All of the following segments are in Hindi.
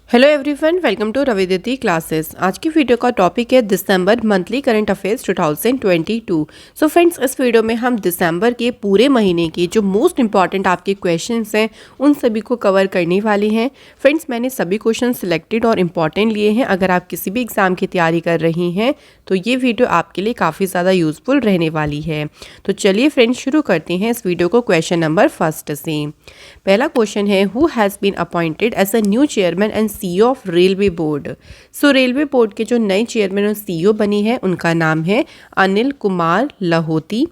Hello everyone, welcome to Ravi Diti classes. आज की वीडियो का टॉपिक है December monthly current affairs 2022। So friends, इस वीडियो में हम दिसंबर के पूरे महीने की जो मोस्ट इंपॉर्टेंट आपके क्वेश्चंस हैं उन सभी को कवर करने वाले हैं। फ्रेंड्स, मैंने सभी क्वेश्चन सिलेक्टेड और इम्पॉर्टेंट लिए हैं। अगर आप किसी भी एग्जाम की तैयारी कर रही हैं तो ये वीडियो आपके लिए काफ़ी ज़्यादा यूजफुल रहने वाली है। तो चलिए फ्रेंड्स, शुरू करते हैं इस वीडियो को क्वेश्चन नंबर फर्स्ट से। पहला क्वेश्चन है, who has been appointed as a new chairman and CEO of railway board. So railway board के जो नए चेयरमैन और सीईओ बनी है उनका नाम है अनिल कुमार लाहोटी।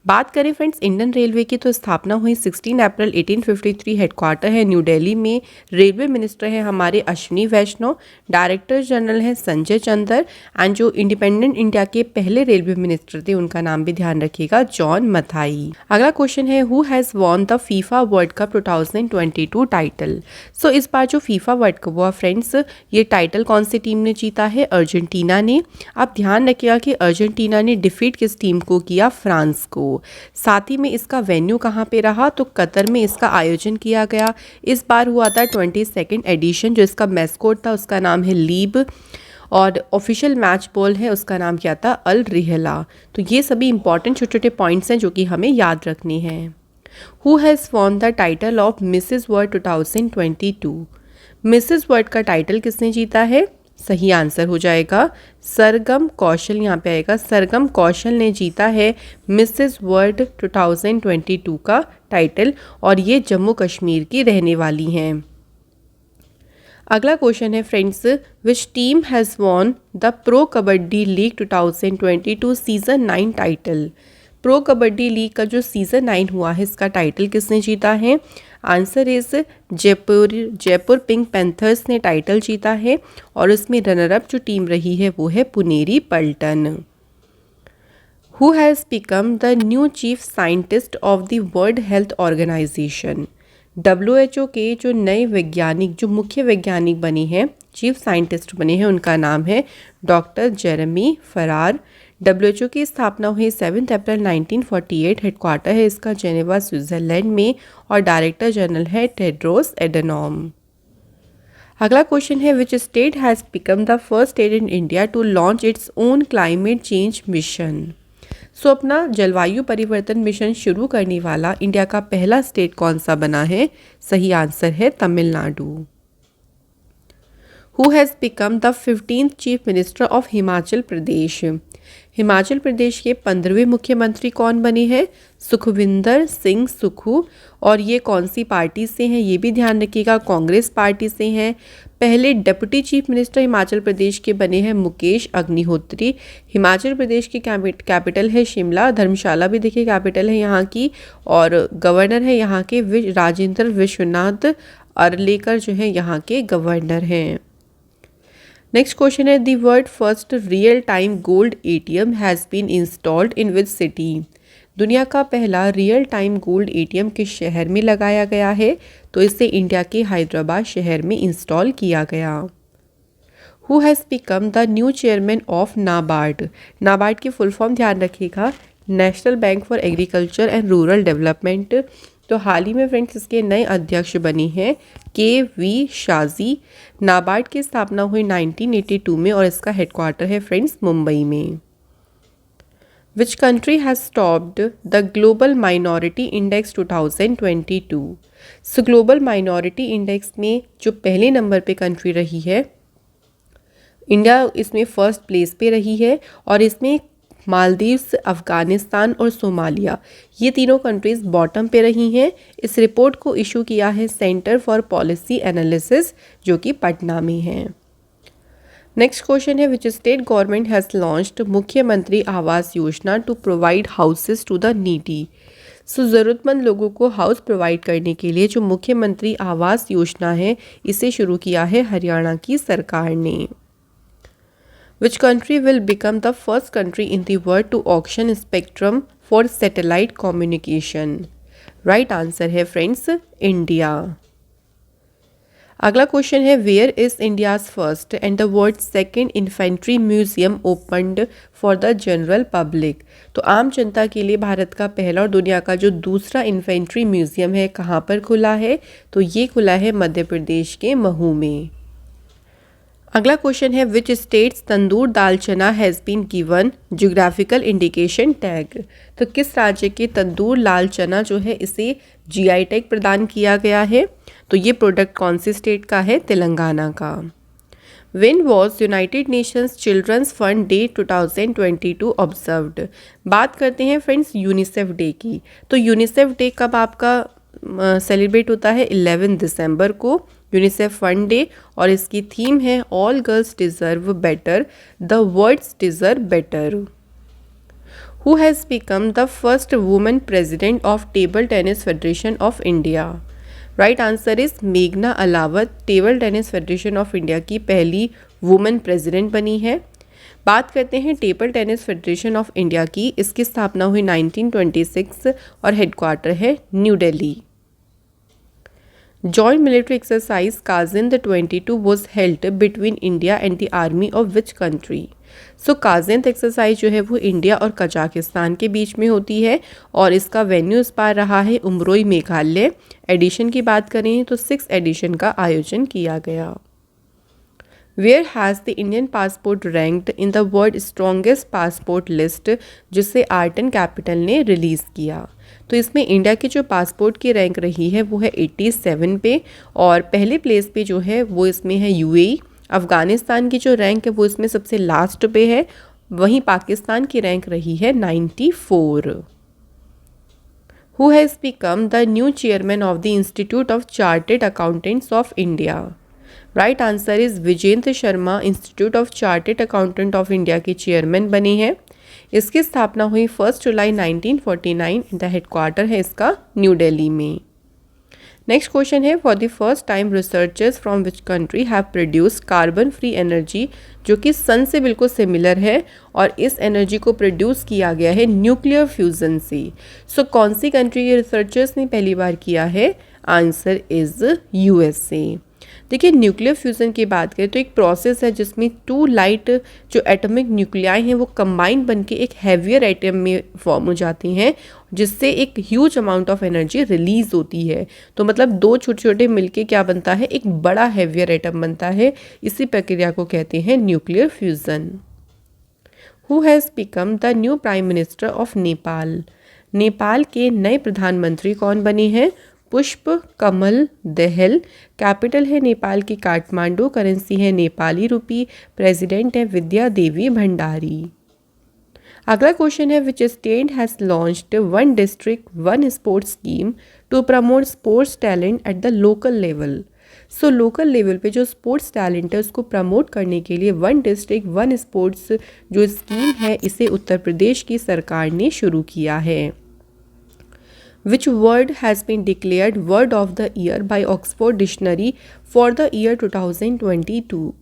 बात करें फ्रेंड्स इंडियन रेलवे की तो स्थापना हुई 16 अप्रैल 1853। हेडक्वार्टर है न्यू दिल्ली में। रेलवे मिनिस्टर है हमारे अश्विनी वैष्णव। डायरेक्टर जनरल है संजय चंदर। एंड जो इंडिपेंडेंट इंडिया के पहले रेलवे मिनिस्टर थे उनका नाम भी ध्यान रखिएगा, जॉन मथाई। अगला क्वेश्चन है, who has won the FIFA world cup 2022 title. So इस बार जो फीफा वर्ल्ड कप हुआ फ्रेंड्स, ये टाइटल कौन सी टीम ने जीता है? अर्जेंटीना ने। आप ध्यान रखिएगा कि अर्जेंटीना ने डिफीट किस टीम को किया? फ्रांस को। साथ ही में इसका वेन्यू कहाँ पे रहा? तो कतर में इसका आयोजन किया गया। इस बार हुआ था 22nd एडिशन। जो इसका मैस्कोट था उसका नाम है लीब और ऑफिशियल मैच बॉल है उसका नाम क्या था? अल रिहला। तो ये सभी इंपॉर्टेंट छोटे छोटे पॉइंट्स हैं जो कि हमें याद रखने हैं। Who has won the title of Mrs world 2022। Mrs world का टाइटल किसने जीता है? सही आंसर हो जाएगा सरगम कौशल। यहाँ पे आएगा सरगम कौशल ने जीता है मिसेस वर्ल्ड 2022 का टाइटल और ये जम्मू कश्मीर की रहने वाली हैं। अगला क्वेश्चन है friends, which team has won the pro kabaddi league 2022 season 9 title. Pro kabaddi league का जो सीजन 9 हुआ है इसका टाइटल किसने जीता है? Answer is Jaipur pink panthers ने टाइटल जीता है और उसमें रनर अप जो टीम रही है वो है Puneri Paltan. Who has become the new chief scientist of the world health organisation. WHO के जो नए वैज्ञानिक, जो मुख्य वैज्ञानिक बने हैं, चीफ साइंटिस्ट बने हैं, उनका नाम है डॉक्टर जेरेमी फरार। WHO की स्थापना हुई 7 अप्रैल 1948। हेडक्वार्टर है इसका जेनेवा स्विट्जरलैंड में और डायरेक्टर जनरल है टेड्रोस एडनॉम। अगला क्वेश्चन है, which state has become the first state in India to launch its own climate change mission. So अपना जलवायु परिवर्तन मिशन शुरू करने वाला इंडिया का पहला स्टेट कौन सा बना है? सही आंसर है Tamil Nadu. Who has become the 15th chief minister of Himachal Pradesh. Himachal Pradesh के 15वें मुख्यमंत्री कौन बने हैं? सुखविंदर सिंह सुक्खू। और ये कौन सी पार्टी से हैं ये भी ध्यान रखिएगा, कांग्रेस पार्टी से हैं। पहले deputy chief minister Himachal Pradesh के बने हैं मुकेश अग्निहोत्री। हिमाचल प्रदेश की कैपिटल है शिमला। धर्मशाला भी देखिए कैपिटल है यहाँ की। और गवर्नर है यहाँ के राजेंद्र विश्वनाथ अर्लेकर जो है यहाँ के गवर्नर हैं। नेक्स्ट क्वेश्चन है, the world first real time gold ATM has been installed in which city. दुनिया का पहला रियल टाइम गोल्ड ATM किस शहर में लगाया गया है? तो इसे इंडिया के हैदराबाद शहर में इंस्टॉल किया गया। Who has become the new chairman of NABARD. NABARD की फुल फॉर्म ध्यान रखिएगा, national bank for agriculture and rural development. तो हाल ही में फ्रेंड्स इसके नए अध्यक्ष बने हैं KV शाजी। नाबार्ड की स्थापना हुई 1982 में और इसका हेडक्वार्टर है फ्रेंड्स मुंबई में। विच country has topped the global minority index 2022। So global minority index में जो पहले नंबर पे कंट्री रही है, इंडिया इसमें फर्स्ट प्लेस पे रही है और इसमें मालदीव्स, अफ़गानिस्तान और सोमालिया ये तीनों कंट्रीज़ बॉटम पे रही हैं। इस रिपोर्ट को इशू किया है सेंटर फॉर पॉलिसी एनालिसिस जो कि पटना में है। नेक्स्ट क्वेश्चन है, which state government has launched Mukhyamantri Awas Yojana to provide houses to the needy. So ज़रूरतमंद लोगों को हाउस प्रोवाइड करने के लिए जो मुख्यमंत्री आवास योजना है इसे शुरू किया है हरियाणा की सरकार ने। Which country will become the first country in the world to auction spectrum for satellite communication? Right answer है फ्रेंड्स इंडिया। अगला क्वेश्चन है, where is India's first and the world second infantry museum opened for the general public. तो आम जनता के लिए भारत का पहला और दुनिया का जो दूसरा इन्फेंट्री म्यूजियम है कहाँ पर खुला है? तो ये खुला है मध्य प्रदेश के महू में। अगला क्वेश्चन है which states Tandur dal chana has been given geographical indication tag. तो किस राज्य के तंदूर लाल चना जो है इसे जीआई टैग प्रदान किया गया है। तो ये प्रोडक्ट कौन सी स्टेट का है, तेलंगाना का। When was United Nations children's fund day 2022 observed. बात करते हैं फ्रेंड्स यूनिसेफ डे की। तो यूनिसेफ डे कब आपका सेलिब्रेट होता है, 11 दिसंबर को यूनिसेफ फंड डे, और इसकी थीम है all girls deserve better, the worlds deserve better. Who has become the first women president of table tennis federation of India. Right answer is मेघना Ahlawat table tennis federation of India की पहली वुमेन प्रेसिडेंट बनी है। बात करते हैं table tennis federation of India की। इसकी स्थापना हुई 1926 और हेडक्वार्टर है new Delhi. Joint military exercise Kazind 22 was held between India and the army of which country. So Kazind exercise जो है वो इंडिया और कजाकिस्तान के बीच में होती है, और इसका वेन्यू इस बार रहा है उमरोई मेघालय। एडिशन की बात करें तो 6 एडिशन का आयोजन किया गया। Where has the Indian passport ranked in the world strongest passport list, जिसे आर्ट एंड कैपिटल ने रिलीज़ किया। तो इसमें इंडिया की जो पासपोर्ट की रैंक रही है वो है 87 पे, और पहले प्लेस पे जो है वो इसमें है यूएई। अफ़गानिस्तान की जो रैंक है वो इसमें सबसे लास्ट पे है, वहीं पाकिस्तान की रैंक रही है 94। Who has become the new chairman of the institute of chartered accountants of India. Right answer is Vijendra Sharma institute of chartered accountant of India के चेयरमैन बने हैं। इसकी स्थापना हुई 1 जुलाई 1949। द हेडक्वार्टर है इसका न्यू दिल्ली में। नेक्स्ट क्वेश्चन है for the first time researchers from which country have produce carbon free energy, जो कि सन से बिल्कुल सिमिलर है, और इस एनर्जी को प्रोड्यूस किया गया है न्यूक्लियर फ्यूजन से। सो कौन सी कंट्री के रिसर्चर्स ने पहली बार किया है, आंसर इज यूएसए। देखिए न्यूक्लियर फ्यूज़न की बात करें तो एक प्रोसेस है जिसमें 2 लाइट जो एटॉमिक न्यूक्लियाई हैं वो कंबाइन बनके एक हैवियर एटम में फॉर्म हो जाती हैं, जिससे एक huge amount of energy release होती है। तो मतलब 2 छोटे छोटे मिलके क्या बनता है, एक बड़ा हैवियर एटम बनता है। इसी प्रक्रिया को कहते हैं nuclear fusion. Who has become the new prime minister of Nepal. Nepal के नए प्रधानमंत्री कौन बने हैं, पुष्प कमल दहल। कैपिटल है नेपाल की काठमांडू, करेंसी है नेपाली रुपी, प्रेसिडेंट है विद्या देवी भंडारी। अगला क्वेश्चन है which state has launched one district one sports scheme to promote sports talent at the local level. So local level पे जो स्पोर्ट्स टैलेंट है उसको प्रमोट करने के लिए वन डिस्ट्रिक्ट वन स्पोर्ट्स जो स्कीम है इसे उत्तर प्रदेश की सरकार ने शुरू किया है। Which word has been declared word of the year by Oxford Dictionary for the year 2022?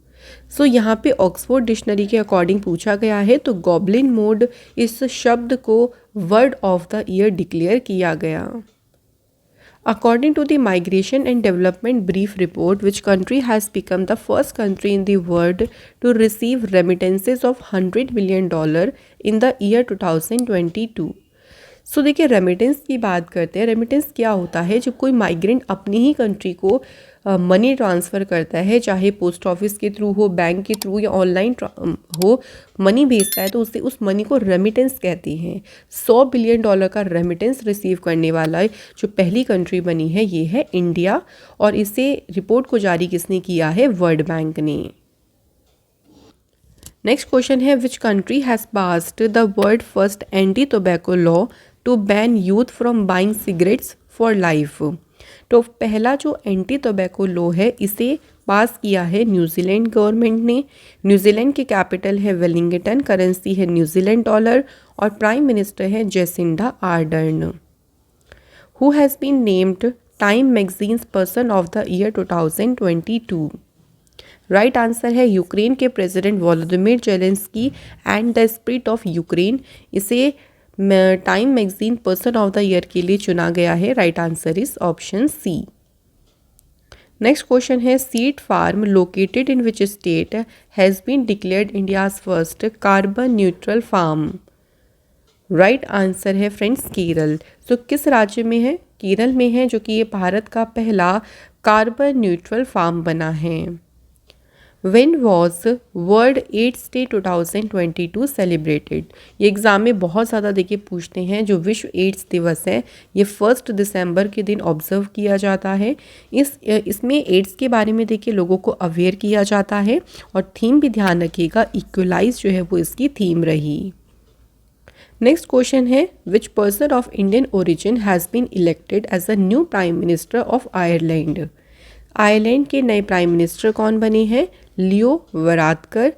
सो यहाँ पे ऑक्सफोर्ड डिक्शनरी के अकॉर्डिंग पूछा गया है, तो गॉबलिन मोड इस शब्द को word of the year declare किया गया। According to the Migration and Development Brief Report, which country has become the first country in the world to receive remittances of $100 million in the year 2022? सो देखिए रेमिटेंस की बात करते हैं। रेमिटेंस क्या होता है, जब कोई माइग्रेंट अपनी ही कंट्री को मनी ट्रांसफ़र करता है, चाहे पोस्ट ऑफिस के थ्रू हो, बैंक के थ्रू या ऑनलाइन हो, मनी भेजता है तो उससे उस मनी को रेमिटेंस कहते हैं। $100 बिलियन का रेमिटेंस रिसीव करने वाला जो पहली कंट्री बनी है ये है इंडिया, और इसे रिपोर्ट को जारी किसने किया है, वर्ल्ड बैंक ने। नेक्स्ट क्वेश्चन है which country has passed the world first anti tobacco law to ban youth from buying cigarettes for life. तो पहला जो एंटी टोबैको लॉ है इसे पास किया है न्यूजीलैंड गवर्नमेंट ने। न्यूजीलैंड की कैपिटल है वेलिंगटन, करेंसी है न्यूजीलैंड डॉलर, और प्राइम मिनिस्टर है Jacinda Ardern. Who has been named Time magazines person of the year 2022? Right answer है यूक्रेन के president Volodymyr Zelensky and the spirit of Ukraine. इसे Time magazine person of the year के लिए चुना गया है। Right answer is option C. Next question है seed farm located in which state has been declared India's first carbon neutral farm. Right answer है फ्रेंड्स केरल। तो किस राज्य में है, केरल में है, जो कि ये भारत का पहला कार्बन न्यूट्रल फार्म बना है। When was world AIDS day 2022 celebrated? ये एग्ज़ाम में बहुत ज़्यादा देखिए पूछते हैं। जो विश्व एड्स दिवस है ये 1 दिसंबर के दिन ऑब्जर्व किया जाता है। इसमें एड्स के बारे में देखिए लोगों को अवेयर किया जाता है और थीम भी ध्यान रखिएगा, इक्वलाइज जो है वो इसकी थीम रही। नेक्स्ट क्वेश्चन है, which person of Indian origin has been elected as a new prime minister of Ireland? Ireland के नए प्राइम मिनिस्टर कौन बने हैं? लियो वरादकर।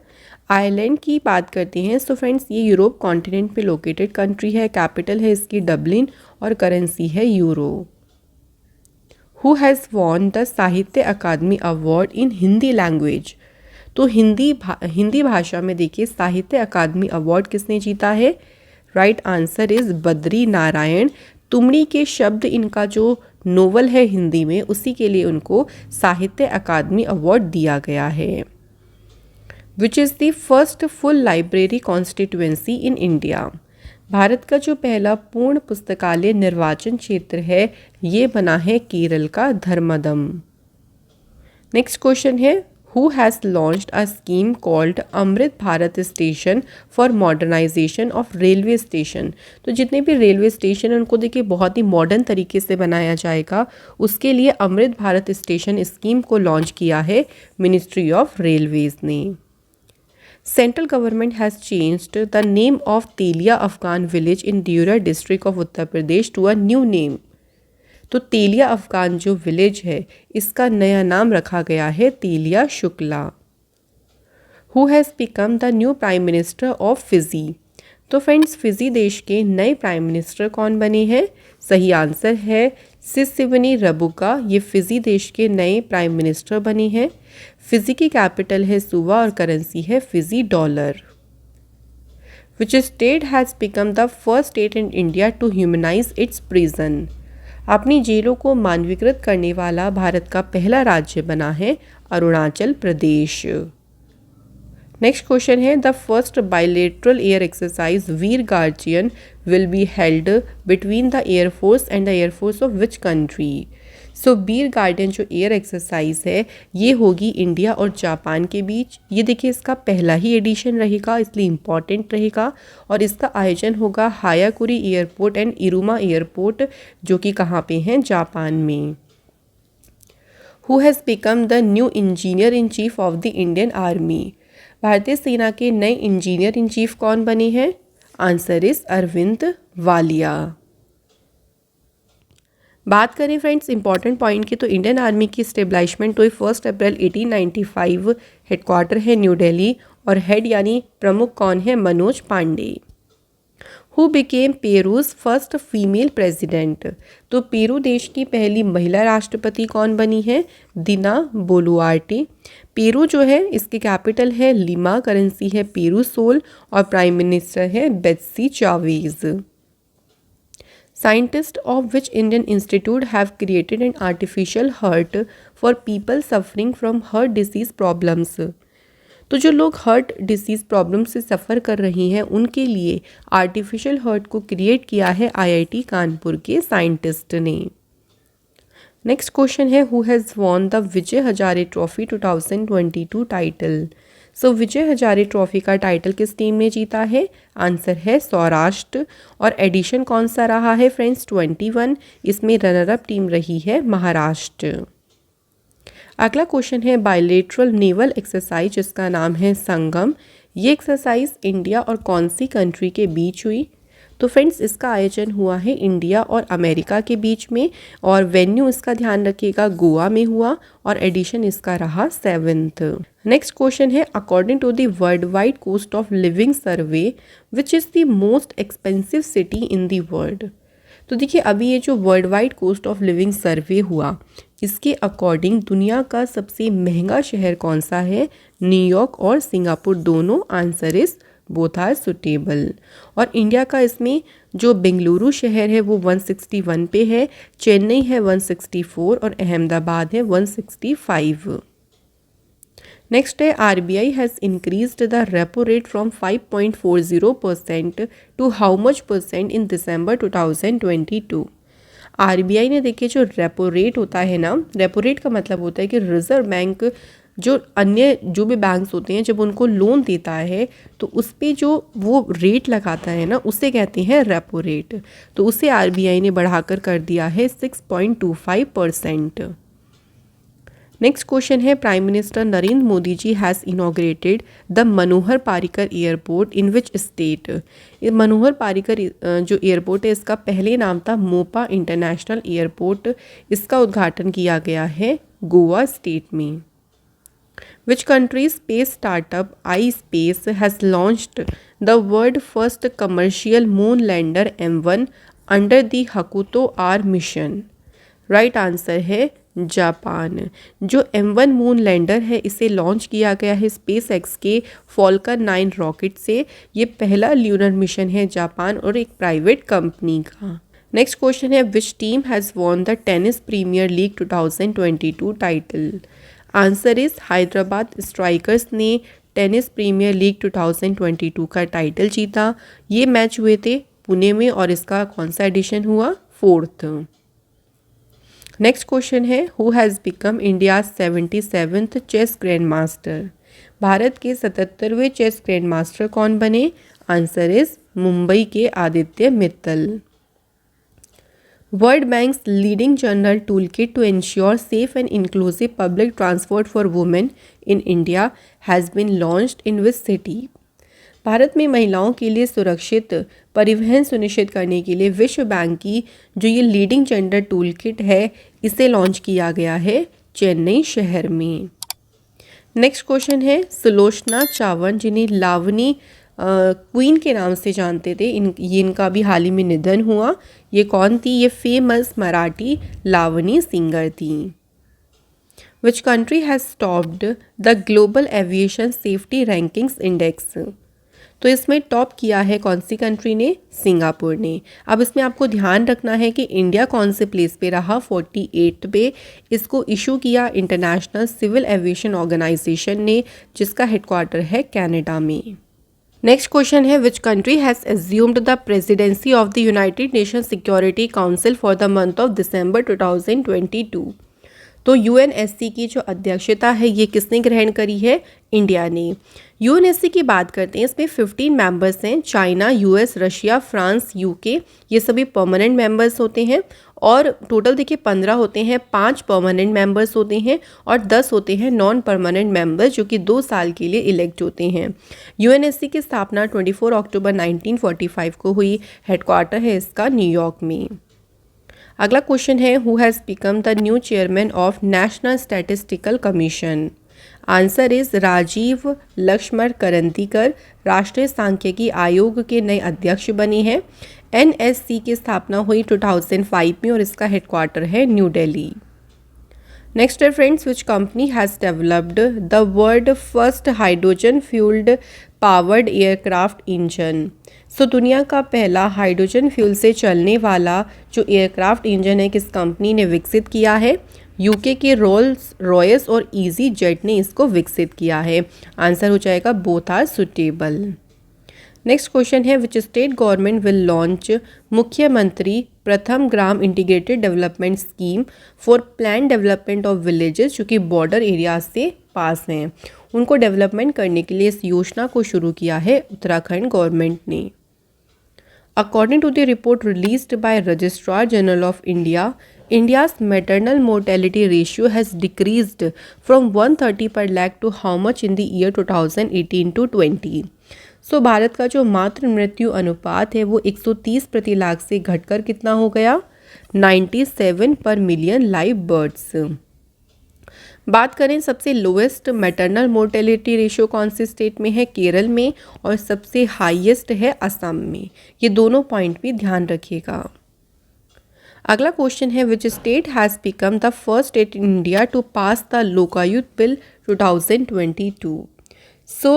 आयरलैंड की बात करते हैं तो फ्रेंड्स ये यूरोप कॉन्टिनेंट पे लोकेटेड कंट्री है। कैपिटल है इसकी डबलिन और करेंसी है euro. Who has won the साहित्य अकादमी अवार्ड इन हिंदी लैंग्वेज? तो हिंदी भाषा में देखिए साहित्य अकादमी अवार्ड किसने जीता है? Right answer is Badri Narayan. तुमड़ी के शब्द इनका जो नोवेल है हिंदी में, उसी के लिए उनको साहित्य अकादमी अवार्ड दिया गया है। विच is the first full library constituency in India? Bharat का जो पहला पूर्ण पुस्तकालय निर्वाचन क्षेत्र है ये बना है केरल का धर्मदम। नेक्स्ट क्वेश्चन है, who has launched a scheme called Amrit Bharat station for modernisation of railway station? तो जितने भी रेलवे स्टेशन हैं उनको देखिए बहुत ही मॉडर्न तरीके से बनाया जाएगा। उसके लिए अमृत भारत स्टेशन स्कीम को लॉन्च किया है मिनिस्ट्री ऑफ रेलवेज ने। Central government has changed the name of Telia Afghan village in Deoria district of Uttar Pradesh to a new name. तो तेलिया अफगान जो विलेज है इसका नया नाम रखा गया है Telia Shukla. Who has become the new prime minister of Fiji? तो फ्रेंड्स फिजी देश के नए प्राइम मिनिस्टर कौन बने हैं? सही आंसर है सिसिवनी रबुका। ये फिजी देश के नए प्राइम मिनिस्टर बने हैं। फिजी की कैपिटल है सुवा और करेंसी है Fiji dollar. Which state has become the first state in India to humanise its prison? अपनी जेलों को मानवीकृत करने वाला भारत का पहला राज्य बना है अरुणाचल प्रदेश। नेक्स्ट क्वेश्चन है, the first bilateral air exercise Veer guardian will be held between the air force and the air force of which country? So Veer guardian जो एयर एक्सरसाइज है ये होगी इंडिया और जापान के बीच। ये देखिए इसका पहला ही एडिशन रहेगा इसलिए इम्पॉर्टेंट रहेगा और इसका आयोजन होगा हायाकुरी एयरपोर्ट एंड इरुमा एयरपोर्ट जो कि कहाँ पे हैं? जापान में। Who has become the new engineer in chief of the Indian army? भारतीय सेना के नए इंजीनियर इन चीफ कौन बने हैं? Answer is Arvind Walia. बात करें फ्रेंड्स इंपॉर्टेंट पॉइंट की, तो इंडियन आर्मी की स्टेब्लिशमेंट हुई 1 अप्रैल 1895। हेडक्वार्टर है न्यू दिल्ली और हेड यानी प्रमुख कौन है? Manoj Pande. Who became Peru's first female president? तो पेरू देश की पहली महिला राष्ट्रपति कौन बनी है? Dina Boluarte. पेरू जो है इसके कैपिटल है लिमा, करेंसी है पेरू सोल और प्राइम मिनिस्टर है बेत्सी Chavez. Scientists of which Indian institute have created an artificial heart for people suffering from heart disease problems? तो जो लोग हार्ट डिसीज़ प्रॉब्लम से सफ़र कर रही हैं उनके लिए आर्टिफिशियल हार्ट को क्रिएट किया है आईआईटी कानपुर के साइंटिस्ट ने। नेक्स्ट क्वेश्चन है, who has won the Vijay Hazare trophy 2022 title? So Vijay Hazare trophy का टाइटल किस टीम ने जीता है? आंसर है सौराष्ट्र। और एडिशन कौन सा रहा है फ्रेंड्स? 21। इसमें रनर अप टीम रही है महाराष्ट्र। अगला क्वेश्चन है, बायलेटरल नेवल एक्सरसाइज जिसका नाम है संगम, ये एक्सरसाइज इंडिया और कौन सी कंट्री के बीच हुई? तो फ्रेंड्स इसका आयोजन हुआ है इंडिया और अमेरिका के बीच में और वेन्यू इसका ध्यान रखिएगा गोवा में हुआ और एडिशन इसका रहा 7th। नेक्स्ट क्वेश्चन है, according to the world wide cost of living survey which is the most expensive city in the world? तो देखिए अभी ये जो world wide cost of living survey हुआ इसके अकॉर्डिंग दुनिया का सबसे महंगा शहर कौन सा है? न्यूयॉर्क और सिंगापुर दोनों। Answer is both are suitable. और इंडिया का इसमें जो बेंगलुरु शहर है वो 161 पे है, चेन्नई है 164 और अहमदाबाद है 165। नेक्स्ट है, RBI has increased the repo rate from 5.40% to how much percent in December 2022? RBI ने देखिए जो रेपो रेट होता है ना, रेपो रेट का मतलब होता है कि रिजर्व बैंक जो अन्य जो भी बैंक्स होते हैं जब उनको लोन देता है तो उस पे जो वो रेट लगाता है ना उसे कहते हैं रेपो रेट। तो उसे आरबीआई ने बढ़ाकर कर दिया है 6.25%। नेक्स्ट क्वेश्चन है, prime minister Narendra Modi ji has inaugurated the Manohar Parrikar airport in which state. ये मनोहर पारिकर जो एयरपोर्ट है इसका पहले नाम था मोपा इंटरनेशनल एयरपोर्ट। इसका उद्घाटन किया गया है गोवा स्टेट में। Which country's space startup iSpace has launched the world's first commercial moon lander M1 under the Hakuto R mission? Right answer है जापान। जो M1 मून लैंडर है इसे लॉन्च किया गया है स्पेस एक्स के फॉल्कन 9 रॉकेट से। ये पहला ल्यूनर मिशन है जापान और एक प्राइवेट कंपनी का। नेक्स्ट क्वेश्चन है, which team has won the tennis premiere league 2022 title. Answer is Hyderabad strikers ने टेनिस प्रीमियर लीग 2022 का टाइटल जीता। ये मैच हुए थे पुणे में और इसका कौन सा एडिशन हुआ, 4th। नेक्स्ट क्वेश्चन है, who has become India 77th chess grand master. Bharat के 77वें चेस ग्रैंड मास्टर कौन बने। आंसर इज मुंबई के Aditya Mittal. World Bank's leading general toolkit to ensure safe and inclusive public transport for women in India has been launched in which city? Bharat में महिलाओं के लिए सुरक्षित परिवहन सुनिश्चित करने के लिए विश्व बैंक की जो ये लीडिंग जेंडर टूलकिट है इसे लॉन्च किया गया है चेन्नई शहर में। नेक्स्ट क्वेश्चन है, सुलोचना चावन जिन्हें लावनी क्वीन के नाम से जानते थे, इनका भी हाल ही में निधन हुआ। ये कौन थी, ये फेमस मराठी लावनी सिंगर थी। विच country has topped the global aviation safety rankings index. तो इसमें टॉप किया है कौन सी कंट्री ने, सिंगापुर ने। अब इसमें आपको ध्यान रखना है कि इंडिया कौन से प्लेस पे रहा, 48 पे। इसको इशू किया इंटरनेशनल सिविल एविएशन ऑर्गेनाइजेशन ने जिसका हेडक्वार्टर है कनाडा में। नेक्स्ट क्वेश्चन है, which country has assumed the presidency of the United nation security council for the month of December 2022। तो यूएनएससी की जो अध्यक्षता है ये किसने ग्रहण करी है, इंडिया ने। यूएनएससी की बात करते हैं, इसमें 15 मेंबर्स हैं, China, US, Russia, France, UK, ये सभी परमानेंट मेंबर्स होते हैं। और टोटल देखिए 15 होते हैं, 5 परमानेंट मेंबर्स होते हैं और 10 होते हैं नॉन परमानेंट मेंबर्स जो कि 2 साल के लिए इलेक्ट होते हैं। यूएनएससी की स्थापना 24 अक्टूबर 1945 को हुई। हेडक्वार्टर है इसका न्यूयॉर्क में। अगला क्वेश्चन है, who has become the new chairman of national statistical commission. Answer is Rajeev Lakshman Karandikar राष्ट्रीय सांख्यिकी आयोग के नए अध्यक्ष बने हैं। एनएससी की स्थापना हुई 2005 में और इसका हेडक्वार्टर है न्यू दिल्ली। नेक्स्ट है friends, which company has developed the world first hydrogen fuelled powered aircraft engine. So दुनिया का पहला हाइड्रोजन फ्यूल से चलने वाला जो एयरक्राफ्ट इंजन है किस कंपनी ने विकसित किया है, यूके के रोल्स रॉयस और ईजी जेट ने इसको विकसित किया है। आंसर हो जाएगा both are suitable. Next question है, which state government will launch Mukhyamantri Pratham Gram integrated development scheme for plan development of villages जो कि बॉर्डर एरियाज से पास हैं, उनको डेवलपमेंट करने के लिए इस योजना को शुरू किया है उत्तराखंड गवर्नमेंट ने। According to the report released by Registrar General of India, India's maternal mortality ratio has decreased from 130 per lakh to how much in the year 2018 to 20? So Bharat का जो मातृ मृत्यु अनुपात है वो 130 प्रति लाख से घटकर कितना हो गया, 97 पर मिलियन लाइव बर्ड्स। बात करें सबसे लोएस्ट मैटरनल मोर्टेलिटी रेशियो कौन से स्टेट में है, केरल में, और सबसे हाईएस्ट है असम में। ये दोनों पॉइंट भी ध्यान रखिएगा। अगला क्वेश्चन है, which state has become the first state in India to pass the Lokayukta bill 2022। So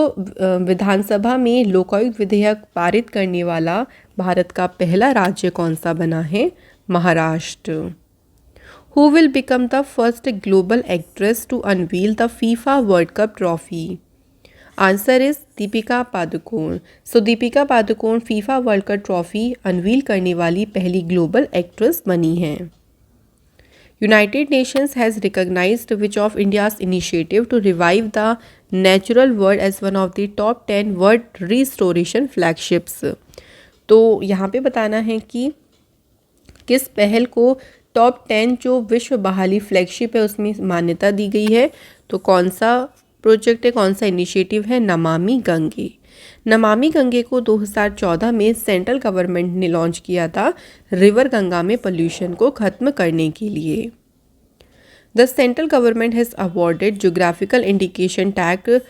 विधानसभा में लोकायुक्त विधेयक पारित करने वाला भारत का पहला राज्य कौन सा बना है, Maharashtra. Who will become the first global actress to unveil the FIFA World Cup trophy? Answer is Deepika Padukone. So Deepika Padukone FIFA world cup trophy unveil करने वाली पहली ग्लोबल एक्ट्रेस बनी हैं। United Nations has recognized which of India's initiative to revive the natural world as one of the top 10 world restoration flagships। तो यहाँ पे बताना है कि किस पहल को टॉप 10 जो विश्व बहाली फ्लैगशिप है उसमें मान्यता दी गई है। तो कौन सा प्रोजेक्ट है, कौन सा इनिशिएटिव है? नमामि गंगे। नमामि गंगे को 2014 में सेंट्रल गवर्नमेंट ने लॉन्च किया था रिवर गंगा में पोल्यूशन को ख़त्म करने के लिए। The central government has awarded geographical indication tag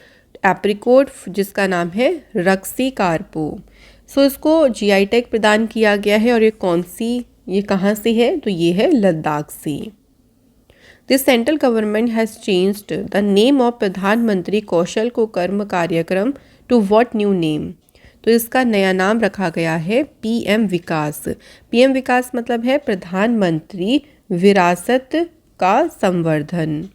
apricot जिसका नाम है रक्सी कार्पो। सो इसको जीआई टैग प्रदान किया गया है और ये कहाँ से है? तो ये है लद्दाख से। The central government has changed the name of प्रधानमंत्री कौशल को कर्म कार्यक्रम टू व्हाट न्यू नेम? तो इसका नया नाम रखा गया है पीएम विकास। पीएम विकास मतलब है प्रधानमंत्री विरासत का संवर्धन।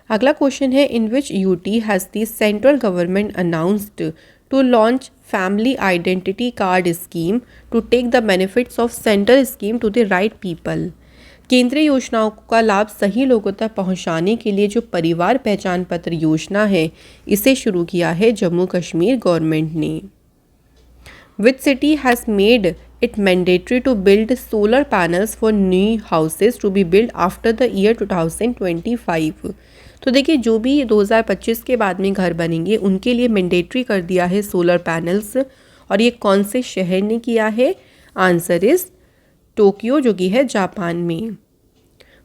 अगला क्वेश्चन है in which UT has the central government announced to launch family identity card scheme to take the benefits of central scheme to the right people. केंद्रीय योजनाओं का लाभ सही लोगों तक पहुंचाने के लिए जो परिवार पहचान पत्र योजना है इसे शुरू किया है जम्मू कश्मीर गवर्नमेंट ने। Which city has made it mandatory to build solar panels for new houses to be build after the year 2025। तो देखिए जो भी 2025 के बाद में घर बनेंगे उनके लिए मैंडेटरी कर दिया है सोलर पैनल्स। और ये कौन से शहर ने किया है? आंसर इज टोक्यो जो कि है जापान में।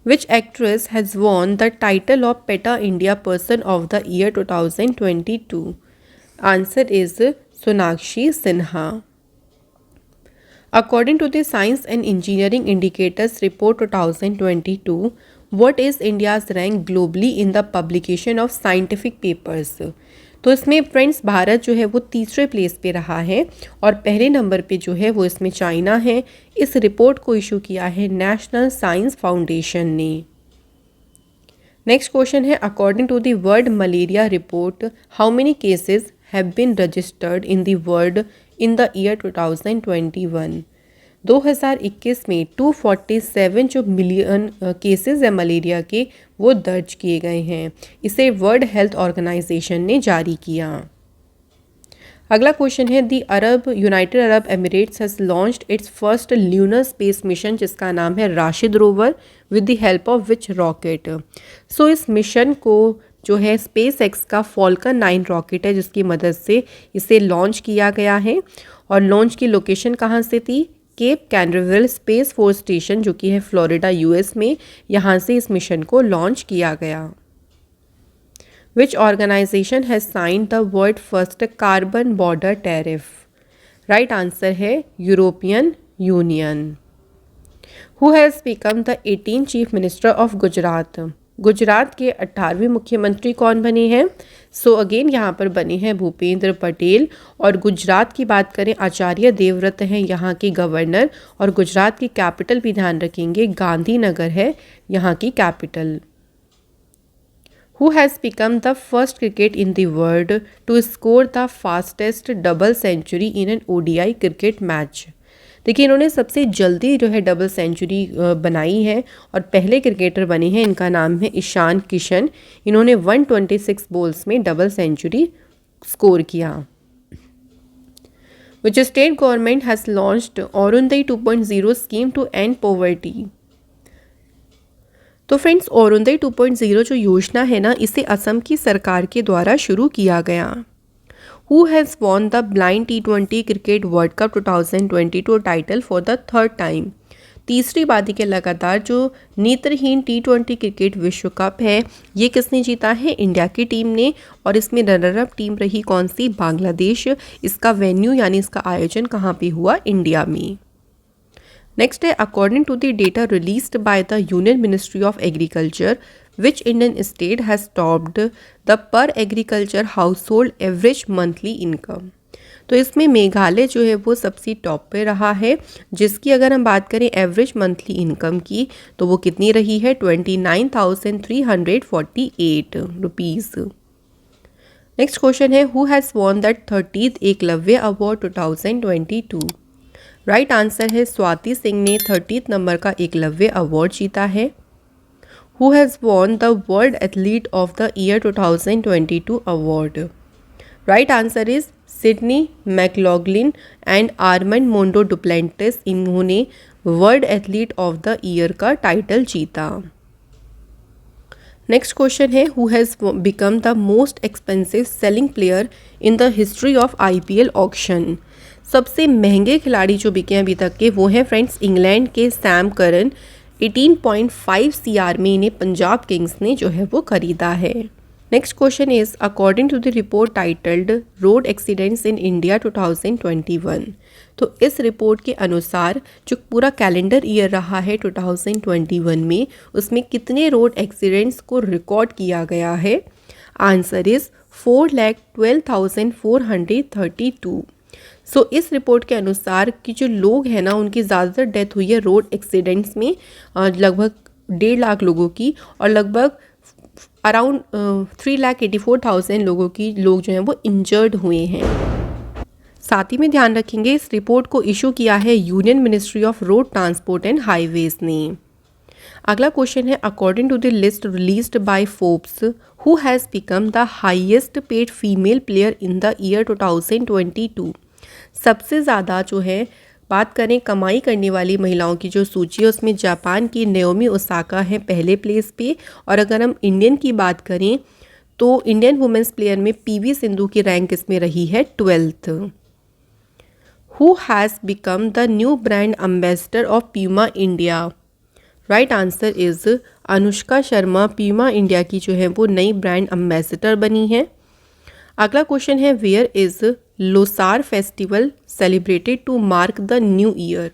Which actress has won the title of PETA India person of the year 2022? Answer is Sonakshi Sinha. According to the science and engineering indicators report 2022, what is India's rank globally in the publication of scientific papers? तो इसमें फ्रेंड्स भारत जो है वो तीसरे प्लेस पे रहा है और पहले नंबर पे जो है वो इसमें चाइना है। इस रिपोर्ट को इशू किया है नेशनल साइंस फाउंडेशन ने। नेक्स्ट क्वेश्चन है according to the world malaria report how many cases have been registered in the world in the year 2021? 2021 में 247 जो मिलियन केसेस है मलेरिया के वो दर्ज किए गए हैं। इसे वर्ल्ड हेल्थ ऑर्गेनाइजेशन ने जारी किया। अगला क्वेश्चन है United Arab Emirates has launched its first lunar space mission जिसका नाम है Rashid rover with the help of which rocket? So इस मिशन को जो है स्पेस एक्स का फॉल्कन 9 रॉकेट है जिसकी मदद से इसे लॉन्च किया गया है। और लॉन्च की लोकेशन कहाँ से थी? Cape Canaveral space force station जो कि है फ्लोरिडा यूएस में। यहाँ से इस मिशन को लॉन्च किया गया। Which organisation has signed the world first carbon border tariff? Right answer है European Union. Who has become the 18th chief minister of Gujarat? Gujarat के 18वें मुख्यमंत्री कौन बने हैं? सो अगेन यहाँ पर बने हैं भूपेंद्र पटेल। और गुजरात की बात करें आचार्य देवव्रत हैं यहाँ के गवर्नर। और गुजरात की कैपिटल भी ध्यान रखेंगे गांधीनगर है यहाँ की capital. Who has become the first cricket in the world to score the fastest double century in an ODI cricket match? देखिए इन्होंने सबसे जल्दी जो है डबल सेंचुरी बनाई है और पहले क्रिकेटर बने हैं। इनका नाम है ईशान किशन। इन्होंने 126 बॉल्स में डबल सेंचुरी स्कोर किया। Which state government has launched Arunoday 2.0 scheme to end poverty? तो फ्रेंड्स अरुणोदय 2.0 जो योजना है ना इसे असम की सरकार के द्वारा शुरू किया गया। Who has won the Blind T20 Cricket World Cup 2022 title for the third time? तीसरी बारी के लगातार जो नेत्रहीन T20 क्रिकेट विश्व कप है ये किसने जीता है? इंडिया की टीम ने। और इसमें रनर अप टीम रही कौन सी? बांग्लादेश। इसका वेन्यू यानी इसका आयोजन कहाँ पे हुआ? इंडिया में। नेक्स्ट है according to the data released by the union ministry of agriculture which Indian state has topped the per agriculture household average monthly income? तो इसमें मेघालय जो है वो सबसे टॉप पे रहा है जिसकी अगर हम बात करें एवरेज मंथली इनकम की तो वो कितनी रही है? 29,348 रुपीज़। नेक्स्ट क्वेश्चन है who has von that 30th Eklavya award 2022? Right answer है स्वाति सिंह ने 30th नंबर का एकलव्य अवार्ड जीता है। Who has won the World Athlete of the Year 2022 award? Right answer is Sydney McLaughlin and Armand Mondo Duplantis, इन्होंने world athlete of the year का टाइटल जीता। नेक्स्ट क्वेश्चन है, who has become the most expensive selling player in the history of IPL auction? सबसे महंगे खिलाड़ी जो बिके हैं अभी तक के वो हैं फ्रेंड्स इंग्लैंड के सैम करन। 18.5 CR में इन्हें पंजाब किंग्स ने जो है वो खरीदा है। Next question is, according to the report titled road accidents in India 2021, तो इस रिपोर्ट के अनुसार जो पूरा कैलेंडर ईयर रहा है 2021 में, उसमें कितने रोड एक्सीडेंट्स को रिकॉर्ड किया गया है? Answer is 4,12,432। सो इस रिपोर्ट के अनुसार कि जो लोग हैं ना, उनकी ज़्यादातर डेथ हुई है रोड एक्सीडेंट्स में, लगभग 1.5 लाख लोगों की, और लगभग अराउंड 3,84,000 लोग जो हैं वो इंजर्ड हुए हैं। साथ ही में ध्यान रखेंगे, इस रिपोर्ट को इशू किया है union ministry of road transport and highways ने। अगला क्वेश्चन है, according to the list released by Forbes, who has become the highest paid female player in the year 2022? सबसे ज़्यादा जो है बात करें कमाई करने वाली महिलाओं की जो सूची है, उसमें जापान की नाओमी ओसाका है पहले प्लेस पे, और अगर हम इंडियन की बात करें तो इंडियन वुमेन्स प्लेयर में पीवी सिंधु की रैंक इसमें रही है 12th। Who has become the new brand ambassador of Puma India? Right answer is Anushka Sharma Puma India की जो है वो नई ब्रांड एम्बेसडर बनी है। अगला क्वेश्चन है, where is Losar festival celebrated to mark the new year?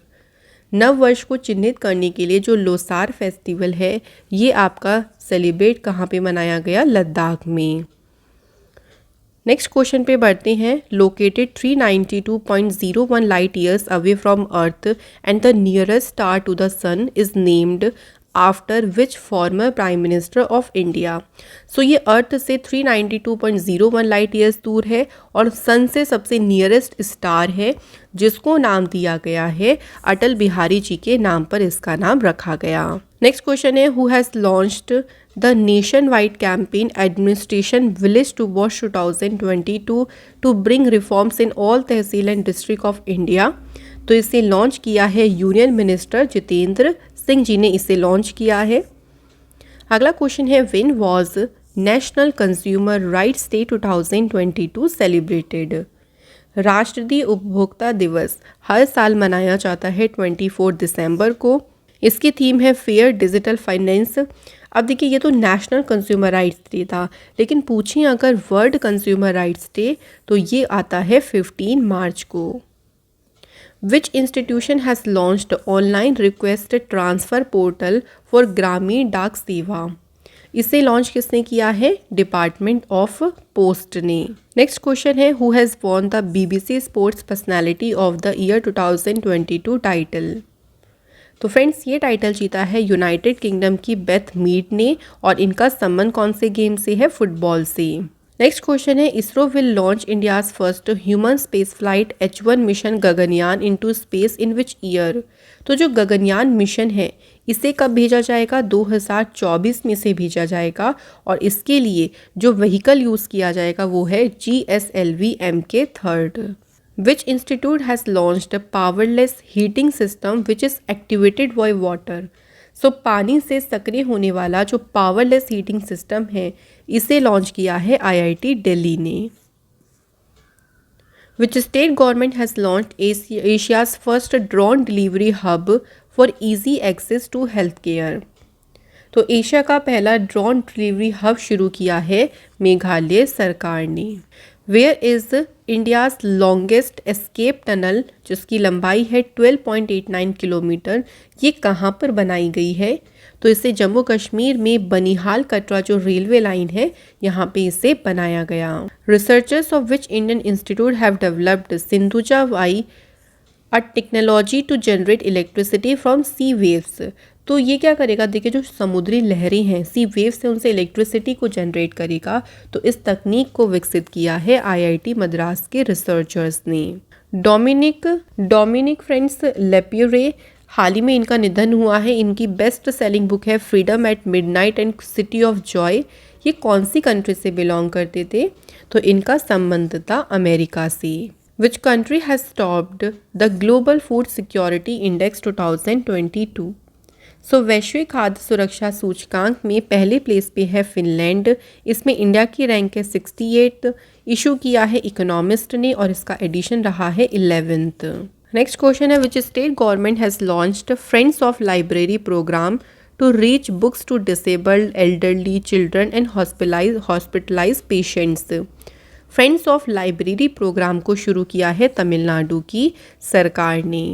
नव वर्ष को चिन्हित करने के लिए जो लोसार फेस्टिवल है, ये आपका सेलिब्रेट कहाँ पे मनाया गया? लद्दाख में। नेक्स्ट क्वेश्चन पे बढ़ते हैं, located 392.01 light years away from earth and the nearest star to the sun is named after which former prime minister of India? So ये अर्थ से 392.01 लाइट ईयर्स दूर है और सन से सबसे नियरेस्ट स्टार है, जिसको नाम दिया गया है अटल बिहारी जी के नाम पर इसका नाम रखा गया। नेक्स्ट क्वेश्चन है, who has launched the nationwide campaign administration village to wash 2022 to bring reforms in all tehsil and district of India? तो इसे लॉन्च किया है यूनियन मिनिस्टर जितेंद्र सिंह जी ने इसे लॉन्च किया है। अगला क्वेश्चन है, when was national consumer rights day 2022 celebrated? राष्ट्रीय उपभोक्ता दिवस हर साल मनाया जाता है 24 दिसंबर को। इसकी थीम है फेयर डिजिटल फाइनेंस। अब देखिए, ये तो नेशनल कंज्यूमर राइट्स डे था, लेकिन पूछिए अगर वर्ल्ड कंज्यूमर राइट्स डे, तो ये आता है 15 मार्च को। Which institution has launched online request transfer portal for ग्रामीण डाक सेवा? इसे लॉन्च किसने किया है? डिपार्टमेंट ऑफ पोस्ट ने। नेक्स्ट क्वेश्चन है, who has won the BBC sports personality of the year 2022 title? तो फ्रेंड्स, ये टाइटल जीता है यूनाइटेड किंगडम की बेथ मीड ने, और इनका संबंध कौन से गेम से है? फुटबॉल से। नेक्स्ट क्वेश्चन है, ISRO will launch India's first human space flight H1 mission Gaganyaan into space in which year? तो जो गगनयान मिशन है, इसे कब भेजा जाएगा? 2024 में से भेजा जाएगा, और इसके लिए जो व्हीकल यूज़ किया जाएगा वो है GSLV Mk3rd। Which institute has launched powerless heating system which is activated by water? So पानी से सक्रिय होने वाला जो पावरलेस हीटिंग सिस्टम है, इसे लॉन्च किया है IIT दिल्ली ने। Which state government has launched Asia's first drone delivery hub for easy access to health care? तो एशिया का पहला ड्रोन डिलीवरी हब शुरू किया है मेघालय सरकार ने। Where is India's longest escape tunnel, जिसकी लंबाई है 12.89 किलोमीटर, ये कहाँ पर बनाई गई है? तो इसे जम्मू कश्मीर में बनिहाल कटरा जो रेलवे लाइन है, यहाँ पे इसे बनाया गया। Researchers of which Indian institute have developed Sindhuja Y a technology to generate electricity from sea waves? तो ये क्या करेगा? देखिए, जो समुद्री लहरें हैं, सी वेव से उनसे इलेक्ट्रिसिटी को जनरेट करेगा। तो इस तकनीक को विकसित किया है IIT मद्रास के रिसर्चर्स ने। डोमिनिक फ्रेंड्स लेप्यूरे हाल ही में इनका निधन हुआ है। इनकी बेस्ट सेलिंग बुक है freedom at midnight and city of joy. ये कौन सी कंट्री से बिलोंग करते थे? तो इनका संबंध था अमेरिका से। विच country has topped the global food security index 2022? सो वैश्विक खाद्य सुरक्षा सूचकांक में पहले प्लेस पे है फिनलैंड। इसमें इंडिया की रैंक है 68। इशू किया है इकोनॉमिस्ट ने और इसका एडिशन रहा है 11th। नेक्स्ट क्वेश्चन है which state government has launched friends of library programme to reach books to disabled elderly children and hospitalise patients. Friends of library programme को शुरू किया है तमिलनाडु की सरकार ने।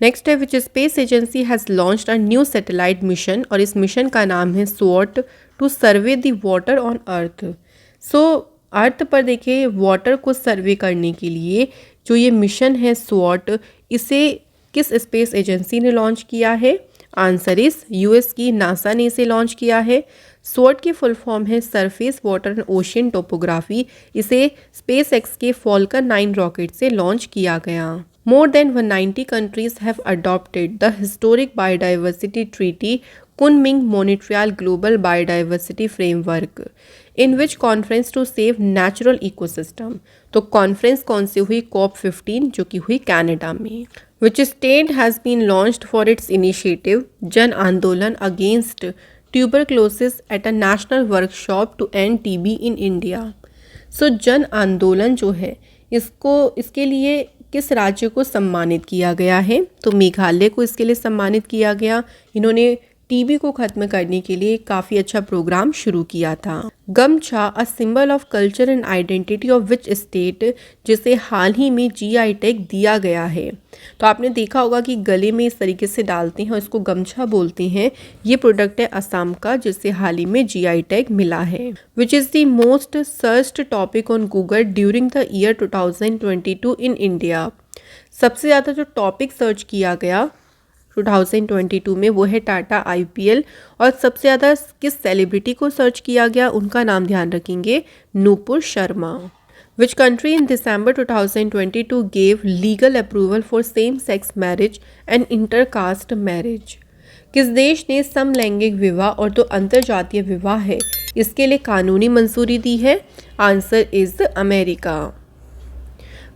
नेक्स्ट है which space agency has launched a new satellite mission और इस मिशन का नाम है स्वॉट to survey the water on earth. So earth पर देखिए वाटर को सर्वे करने के लिए जो ये मिशन है स्वॉट, इसे किस स्पेस एजेंसी ने लॉन्च किया है? आंसर इस यूएस की नासा ने इसे लॉन्च किया है। स्वॉट की फुल फॉर्म है surface water and ocean topography. इसे स्पेस एक्स के फॉल्कन 9 रॉकेट से लॉन्च किया गया। More than 190 countries have adopted the historic biodiversity treaty Kunming-Montreal Global Biodiversity Framework, in which conference to save natural ecosystem। तो कॉन्फ्रेंस कौन सी हुई? COP15 जो कि हुई कनाडा में। Which state has been launched for its initiative जन आंदोलन against tuberculosis at a national workshop to end TB in India। सो जन आंदोलन जो है इसके लिए किस राज्य को सम्मानित किया गया है? तो मेघालय को इसके लिए सम्मानित किया गया। इन्होंने टीबी को खत्म करने के लिए काफ़ी अच्छा प्रोग्राम शुरू किया था। गमछा a symbol of culture and identity of which state, जिसे हाल ही में जीआई टैग दिया गया है। तो आपने देखा होगा कि गले में इस तरीके से डालते हैं और इसको गमछा बोलते हैं। ये प्रोडक्ट है असम का जिसे हाल ही में जीआई टैग मिला है। विच is the most searched topic on Google during the year 2022 in India. सबसे ज़्यादा जो टॉपिक सर्च किया गया 2022 में वो है टाटा आईपीएल। और सबसे ज़्यादा किस सेलिब्रिटी को सर्च किया गया उनका नाम ध्यान रखेंगे, Nupur Sharma. Which country in December 2022 gave legal approval for same sex marriage and intercaste marriage. किस देश ने समलैंगिक विवाह और जो अंतरजातीय विवाह है इसके लिए कानूनी मंजूरी दी है? Answer is America.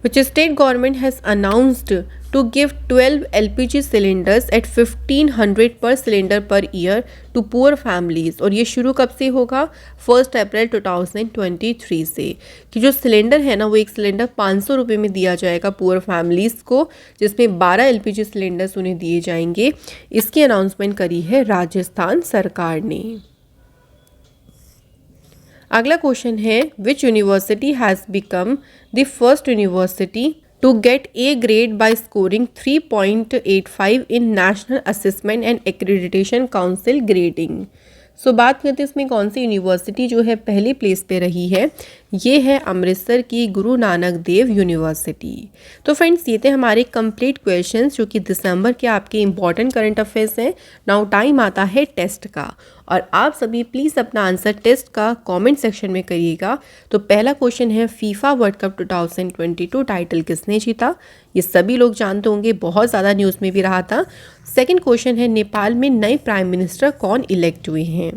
Which state government has announced to give 12 LPG cylinders at 1500 per cylinder per year to poor families। और ये शुरू कब से होगा? 1 अप्रैल 2023 से। कि जो सिलेंडर है ना वो एक सिलेंडर 500 रुपये में दिया जाएगा पुअर फैमिलीज़ को, जिसमें 12 LPG सिलेंडर्स उन्हें दिए जाएंगे। इसकी अनाउंसमेंट करी है राजस्थान सरकार ने। अगला क्वेश्चन है which university has become the first university to get A grade by scoring 3.85 in national assessment and accreditation council grading. So बात करते हैं इसमें कौन सी यूनिवर्सिटी जो है पहली प्लेस पे रही है। ये है अमृतसर की गुरु नानक देव यूनिवर्सिटी। तो फ्रेंड्स ये थे हमारे कंप्लीट क्वेश्चंस जो कि दिसंबर के आपके इंपॉर्टेंट करंट अफेयर्स हैं। नाउ टाइम आता है टेस्ट का और आप सभी प्लीज़ अपना आंसर टेस्ट का कमेंट सेक्शन में करिएगा। तो पहला क्वेश्चन है फीफा वर्ल्ड कप 2022 टाइटल किसने जीता? ये सभी लोग जानते होंगे, बहुत ज़्यादा न्यूज़ में भी रहा था। सेकंड क्वेश्चन है नेपाल में नए प्राइम मिनिस्टर कौन इलेक्ट हुए हैं?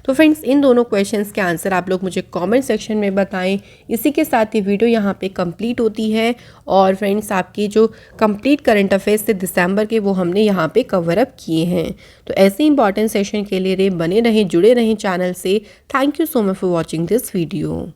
तो फ्रेंड्स इन दोनों क्वेश्चंस के आंसर आप लोग मुझे कमेंट सेक्शन में बताएं। इसी के साथ ये वीडियो यहाँ पे कंप्लीट होती है और फ्रेंड्स आपकी जो कंप्लीट करंट अफेयर्स थे दिसंबर के वो हमने यहाँ पे कवर अप किए हैं। तो ऐसे इंपॉर्टेंट सेशन के लिए बने रहें, जुड़े रहें चैनल से। Thank you so much for watching this video.